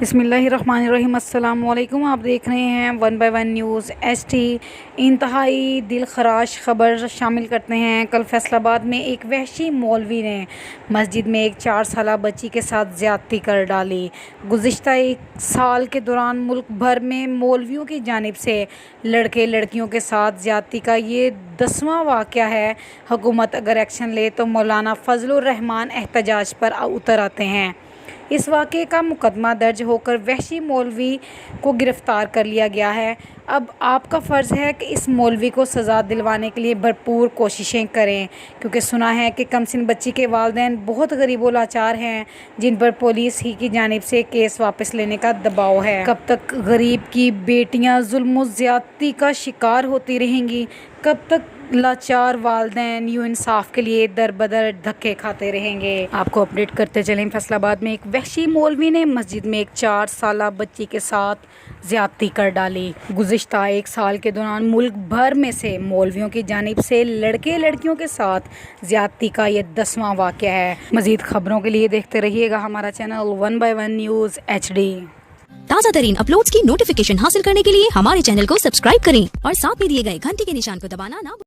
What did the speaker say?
बिस्मिल्लाहिर्रहमानिर्रहीम। अस्सलाम वालेकुम। आप देख रहे हैं 1/1 न्यूज़ HD। इंतहाई दिलखराश खबर शामिल करते हैं। कल फैसलाबाद में एक वहशी मौलवी ने मस्जिद में एक 4 साला बच्ची के साथ ज़्यादती कर डाली। गुज़िश्ता एक साल के दौरान मुल्क भर में मौलवियों की जानिब से लड़के लड़कियों के साथ ज़्यादती का ये 10वां वाक़या है। हुकूमत अगर एक्शन ले तो मौलाना फजलुर रहमान एहतजाज पर उतर आते हैं। इस वाक़े का मुकदमा दर्ज होकर वहशी मौलवी को गिरफ़्तार कर लिया गया है। अब आपका फ़र्ज़ है कि इस मौलवी को सज़ा दिलवाने के लिए भरपूर कोशिशें करें, क्योंकि सुना है कि कमसिन बच्ची के वालिदैन बहुत गरीब व लाचार हैं, जिन पर पुलिस ही की जानिब से केस वापस लेने का दबाव है। कब तक गरीब की बेटियां जुल्म व ज़्यादती का शिकार होती रहेंगी? कब तक लाचार वालिदैन यूँ इंसाफ के लिए दर बदर धक्के खाते रहेंगे? आपको अपडेट करते चलें। फैसलाबाद में एक वहशी मौलवी ने मस्जिद में एक 4 साला बच्ची के साथ ज़्यादती कर डाली। गुज़िश्ता 1 साल के दौरान मुल्क भर में से मौलवियों की जानिब से लड़के लड़कियों के साथ ज़्यादती का ये 10वां वाक़या है। मज़ीद खबरों के लिए देखते रहिएगा हमारा चैनल 1/1 न्यूज़ HD। ताज़ा तरीन अपलोड्स की नोटिफिकेशन हासिल करने के लिए हमारे चैनल को सब्सक्राइब करें और साथ में दिए गए घंटी के निशान को दबाना ना